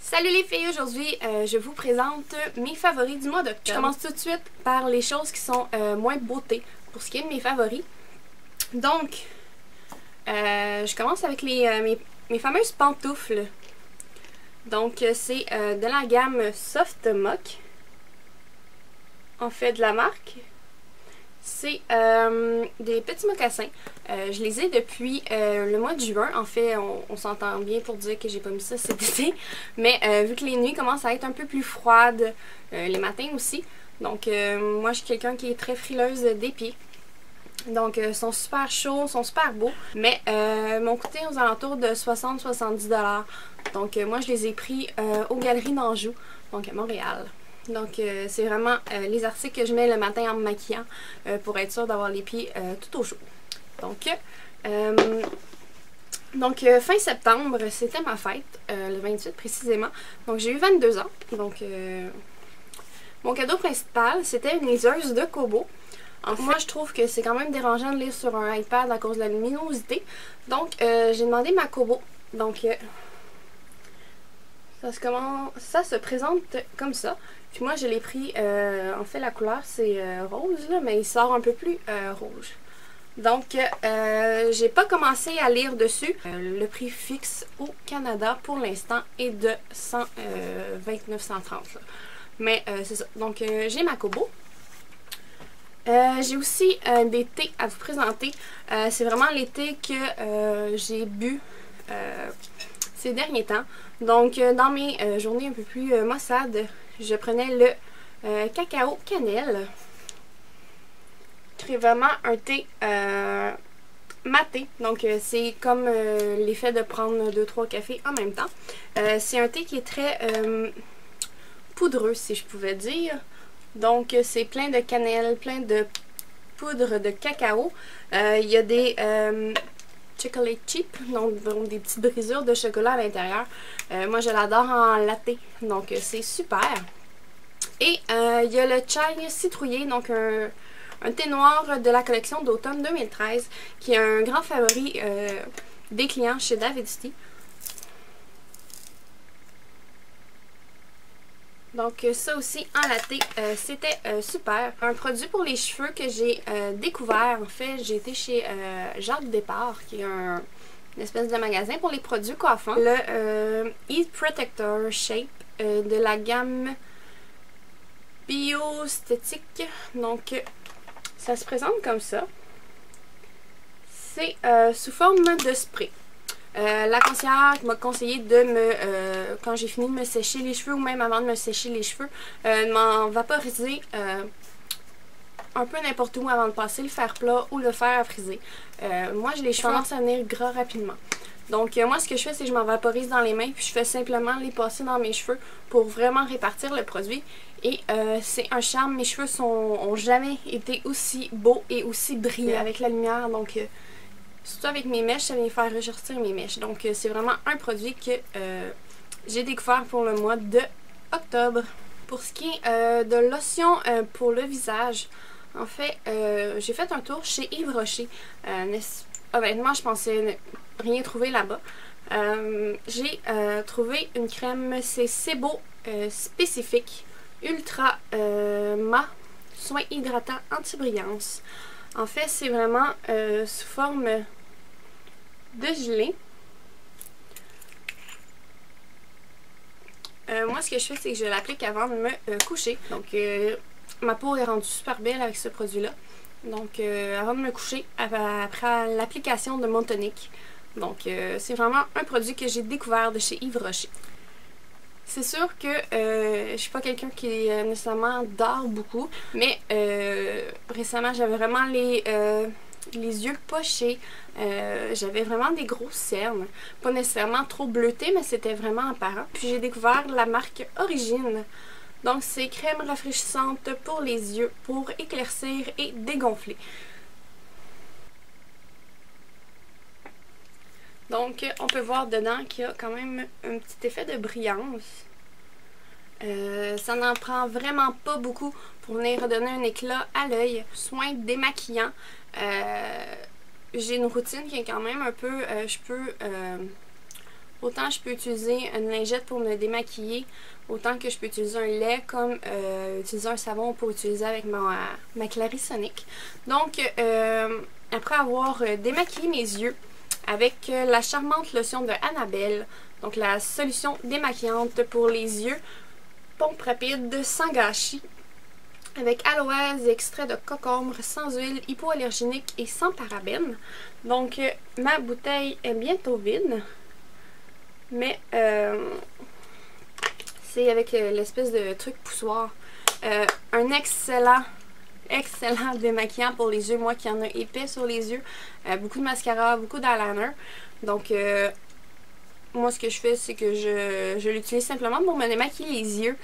Salut les filles, aujourd'hui je vous présente mes favoris du mois d'octobre. Je commence tout de suite par les choses qui sont moins beauté pour ce qui est de mes favoris. Donc, je commence avec mes fameuses pantoufles. Donc c'est de la gamme Soft Mock, en fait de la marque. C'est des petits mocassins. Je les ai depuis le mois de juin. En fait, on s'entend bien pour dire que j'ai pas mis ça cet été. Mais vu que les nuits commencent à être un peu plus froides, les matins aussi. Donc, moi, je suis quelqu'un qui est très frileuse des pieds. Donc, ils sont super chauds, sont super beaux. Mais m'ont coûté aux alentours de 60-70 $. Donc, moi, je les ai pris aux Galeries d'Anjou, donc à Montréal. Donc c'est vraiment les articles que je mets le matin en me maquillant pour être sûre d'avoir les pieds tout au chaud. Donc fin septembre, c'était ma fête, le 28 précisément. Donc j'ai eu 22 ans. Donc mon cadeau principal, c'était une liseuse de Kobo. En fait, moi je trouve que c'est quand même dérangeant de lire sur un iPad à cause de la luminosité. Donc j'ai demandé ma Kobo. Donc ça se présente comme ça. Puis moi je l'ai pris, en fait la couleur c'est rose là, mais il sort un peu plus rouge. Donc j'ai pas commencé à lire dessus. Le prix fixe au Canada pour l'instant est de 129,130 $. Mais c'est ça. Donc j'ai ma Kobo. J'ai aussi des thés à vous présenter. C'est vraiment les thés que j'ai bu ces derniers temps. Donc dans mes journées un peu plus maussades, je prenais le cacao cannelle. C'est vraiment un thé maté. Donc c'est comme l'effet de prendre 2-3 cafés en même temps. C'est un thé qui est très poudreux, si je pouvais dire. Donc c'est plein de cannelle, plein de poudre de cacao. Il y a des chocolate chip, donc des petites brisures de chocolat à l'intérieur. Moi je l'adore en latte, donc c'est super. Et il y a le chai citrouillé, donc un thé noir de la collection d'automne 2013, qui est un grand favori des clients chez Davidsky. Donc ça aussi en latte, c'était super. Un produit pour les cheveux que j'ai découvert, en fait j'ai été chez Jacques Départ, qui est une espèce de magasin pour les produits coiffants. Le Heat Protector Shape de la gamme Biostétique. Donc ça se présente comme ça. C'est sous forme de spray. La conseillère m'a conseillé de quand j'ai fini de me sécher les cheveux ou même avant de me sécher les cheveux, de m'en vaporiser un peu n'importe où avant de passer le fer plat ou le fer à friser. Moi j'ai les cheveux tendance à venir gras rapidement. Donc moi ce que je fais c'est que je m'en vaporise dans les mains puis je fais simplement les passer dans mes cheveux pour vraiment répartir le produit. Et c'est un charme, mes cheveux ont jamais été aussi beaux et aussi brillants avec la lumière. Donc surtout avec mes mèches, ça vient faire ressortir mes mèches. Donc c'est vraiment un produit que j'ai découvert pour le mois de octobre. Pour ce qui est de lotion pour le visage, en fait j'ai fait un tour chez Yves Rocher. Honnêtement je pensais rien trouver là-bas. J'ai trouvé une crème, c'est Sebo spécifique Ultra mat soin hydratant anti-brillance. En fait c'est vraiment sous forme de gelée. Moi ce que je fais c'est que je l'applique avant de me coucher. Donc ma peau est rendue super belle avec ce produit là. Donc avant de me coucher, après l'application de mon tonique. Donc c'est vraiment un produit que j'ai découvert de chez Yves Rocher. C'est sûr que je suis pas quelqu'un qui nécessairement dort beaucoup, mais récemment j'avais vraiment les yeux pochés, j'avais vraiment des grosses cernes, pas nécessairement trop bleutées, mais c'était vraiment apparent. Puis j'ai découvert la marque Origine, donc c'est crème rafraîchissante pour les yeux pour éclaircir et dégonfler. Donc on peut voir dedans qu'il y a quand même un petit effet de brillance. Ça n'en prend vraiment pas beaucoup pour venir redonner un éclat à l'œil. Soin démaquillant. J'ai une routine qui est quand même un peu... je peux Autant je peux utiliser une lingette pour me démaquiller, autant que je peux utiliser un lait comme utiliser un savon pour utiliser avec ma Clarisonic. Donc, après avoir démaquillé mes yeux avec la charmante lotion de Annabelle, donc la solution démaquillante pour les yeux, pompe rapide sans gâchis, avec aloès et extrait de cocombre, sans huile, hypoallergénique et sans parabènes. Donc, ma bouteille est bientôt vide. Mais c'est avec l'espèce de truc poussoir. Un excellent démaquillant pour les yeux. Moi qui en ai épais sur les yeux. Beaucoup de mascara, beaucoup d'eyeliner. Donc, moi ce que je fais, c'est que je l'utilise simplement pour me démaquiller les yeux.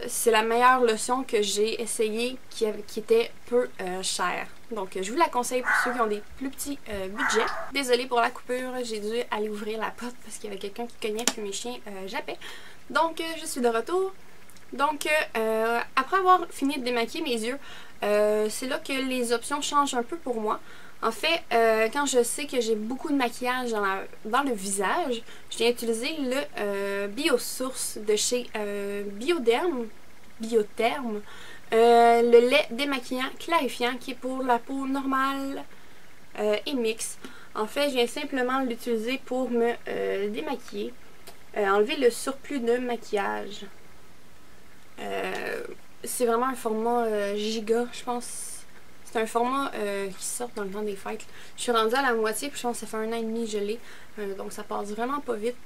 C'est la meilleure lotion que j'ai essayée qui était peu chère. Donc je vous la conseille pour ceux qui ont des plus petits budgets. Désolée pour la coupure, j'ai dû aller ouvrir la porte parce qu'il y avait quelqu'un qui cognait puis mes chiens jappaient. Donc je suis de retour. Donc après avoir fini de démaquiller mes yeux, c'est là que les options changent un peu pour moi. En fait, quand je sais que j'ai beaucoup de maquillage dans le visage, je viens utiliser le Biosource de chez Biotherme, le lait démaquillant clarifiant qui est pour la peau normale et mixte. En fait, je viens simplement l'utiliser pour me démaquiller, enlever le surplus de maquillage. C'est vraiment un format giga, je pense. C'est un format qui sort dans le temps des fêtes. Je suis rendue à la moitié, puis je pense que ça fait 1 an et demi que je l'ai. Donc ça passe vraiment pas vite.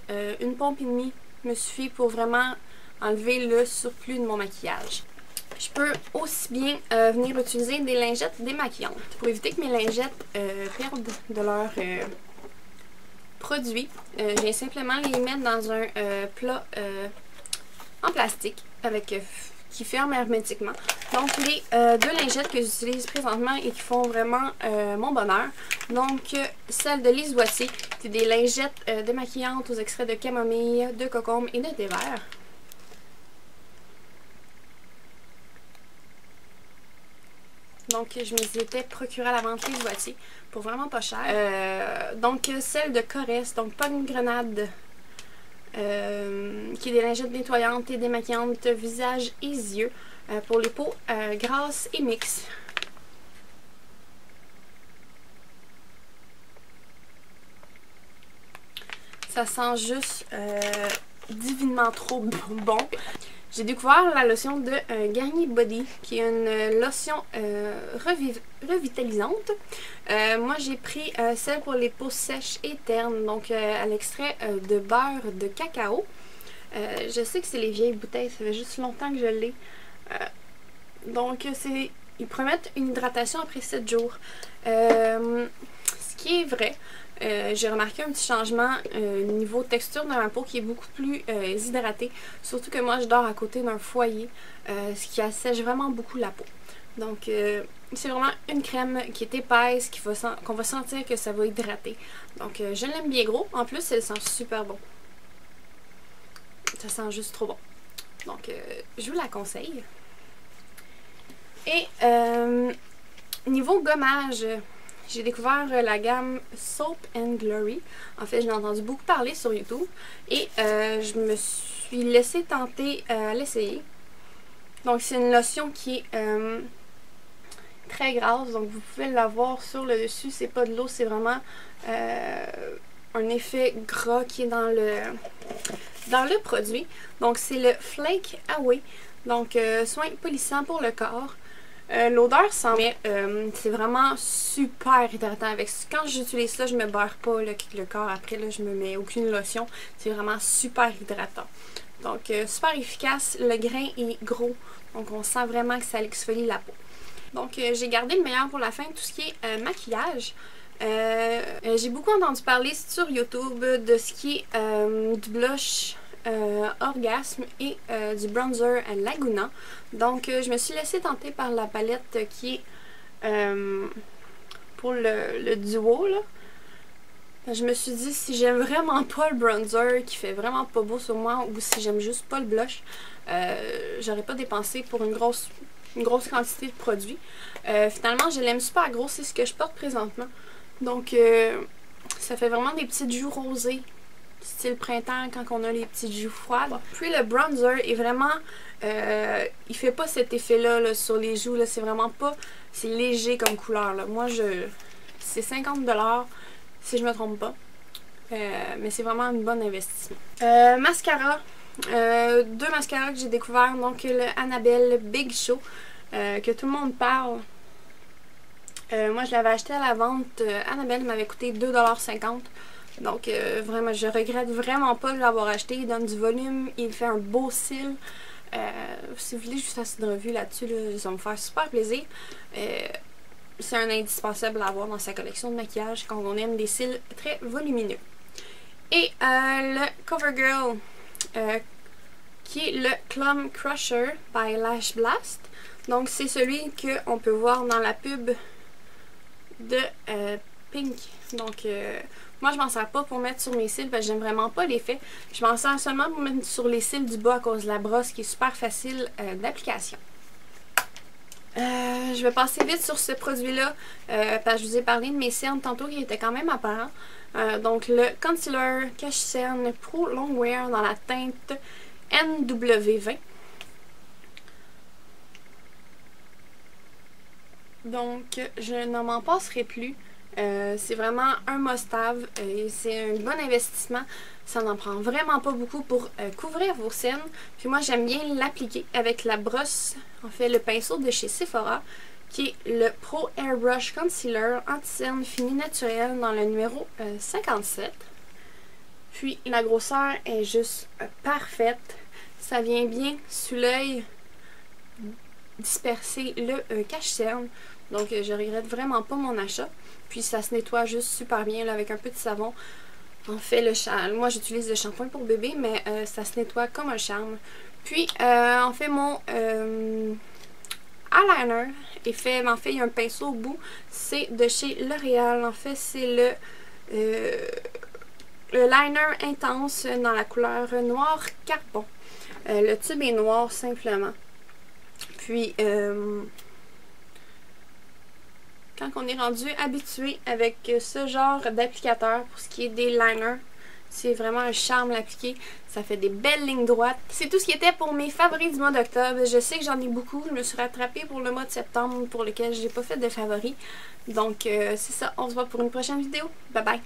Une pompe et demie me suffit pour vraiment enlever le surplus de mon maquillage. Je peux aussi bien venir utiliser des lingettes démaquillantes. Pour éviter que mes lingettes perdent de leur produit, je viens simplement les mettre dans un plat en plastique avec qui ferme hermétiquement. Donc les 2 lingettes que j'utilise présentement et qui font vraiment mon bonheur. Donc celle de Lise Boissier, c'est des lingettes démaquillantes aux extraits de camomille, de cocombe et de thé vert. Donc je me les étais procurées à la vente Lise Boissier pour vraiment pas cher. Donc celle de Corès, donc pomme grenade. Qui est des lingettes nettoyantes et démaquillantes visage et yeux pour les peaux grasses et mixtes. Ça sent juste divinement trop bon. J'ai découvert la lotion de Garnier Body, qui est une lotion revitalisante. Moi, j'ai pris celle pour les peaux sèches et ternes, donc à l'extrait de beurre de cacao. Je sais que c'est les vieilles bouteilles, ça fait juste longtemps que je l'ai. Donc, ils promettent une hydratation après 7 jours. Ce qui est vrai. J'ai remarqué un petit changement niveau texture de ma peau qui est beaucoup plus hydratée. Surtout que moi je dors à côté d'un foyer, ce qui assèche vraiment beaucoup la peau. Donc c'est vraiment une crème qui est épaisse, qu'on va sentir que ça va hydrater. Donc je l'aime bien gros. En plus elle sent super bon. Ça sent juste trop bon. Donc je vous la conseille. Et niveau gommage, j'ai découvert la gamme Soap and Glory. En fait, j'en ai entendu beaucoup parler sur YouTube. Et je me suis laissée tenter à l'essayer. Donc, c'est une lotion qui est très grasse. Donc, vous pouvez la voir sur le dessus. C'est pas de l'eau, c'est vraiment un effet gras qui est dans le produit. Donc, c'est le Flake Away. Donc, soin polissant pour le corps. L'odeur sent, mais c'est vraiment super hydratant. Quand j'utilise ça, je me beurre pas le corps après, là, je me mets aucune lotion. C'est vraiment super hydratant. Donc super efficace, le grain est gros, donc on sent vraiment que ça exfolie la peau. Donc j'ai gardé le meilleur pour la fin, tout ce qui est maquillage. J'ai beaucoup entendu parler sur YouTube de ce qui est du blush Orgasme et du bronzer Laguna. Donc je me suis laissée tenter par la palette qui est pour le duo là. Je me suis dit si j'aime vraiment pas le bronzer qui fait vraiment pas beau sur moi ou si j'aime juste pas le blush, j'aurais pas dépensé pour une grosse quantité de produits. Finalement je l'aime super gros, c'est ce que je porte présentement. Donc ça fait vraiment des petites joues rosées style printemps quand on a les petites joues froides. Puis le bronzer est vraiment... il fait pas cet effet-là là, sur les joues. C'est vraiment pas... C'est léger comme couleur. Là. Moi, c'est 50$ si je me trompe pas. Mais c'est vraiment un bon investissement. Mascara. 2 mascaras que j'ai découvert. Donc le Annabelle Big Show. Que tout le monde parle. Moi, je l'avais acheté à la vente. Annabelle m'avait coûté 2,50$. Donc, vraiment, je regrette vraiment pas de l'avoir acheté. Il donne du volume, il fait un beau cil. Si vous voulez, je vous fasse une revue là-dessus, là, ça va me faire super plaisir. C'est un indispensable à avoir dans sa collection de maquillage quand on aime des cils très volumineux. Et le CoverGirl, qui est le Plum Crusher by Lash Blast. Donc, c'est celui qu'on peut voir dans la pub de Pink. Donc, moi, je m'en sers pas pour mettre sur mes cils parce que j'aime vraiment pas l'effet. Je m'en sers seulement pour mettre sur les cils du bas à cause de la brosse qui est super facile d'application. Je vais passer vite sur ce produit-là parce que je vous ai parlé de mes cernes tantôt qui étaient quand même apparents. Donc, le Concealer Cache-Cerne Pro Longwear dans la teinte NW20. Donc, je n'en m'en passerai plus. C'est vraiment un must-have et c'est un bon investissement. Ça n'en prend vraiment pas beaucoup pour couvrir vos cernes. Puis moi, j'aime bien l'appliquer avec la brosse, en fait, le pinceau de chez Sephora, qui est le Pro Airbrush Concealer Anti-Cerne Fini Naturel dans le numéro 57. Puis la grosseur est juste parfaite. Ça vient bien sous l'œil disperser le cache-cerne. Donc je regrette vraiment pas mon achat. Puis ça se nettoie juste super bien là, avec un peu de savon. En fait, moi j'utilise le shampoing pour bébé, mais ça se nettoie comme un charme. Puis en fait mon eyeliner est fait, en fait il y a un pinceau au bout. C'est de chez L'Oréal. En fait c'est le liner intense dans la couleur noir carbone. Le tube est noir simplement. Puis, quand on est rendu habitué avec ce genre d'applicateur pour ce qui est des liners, c'est vraiment un charme l'appliquer. Ça fait des belles lignes droites. C'est tout ce qui était pour mes favoris du mois d'octobre. Je sais que j'en ai beaucoup. Je me suis rattrapée pour le mois de septembre pour lequel je n'ai pas fait de favoris. Donc, c'est ça. On se voit pour une prochaine vidéo. Bye bye!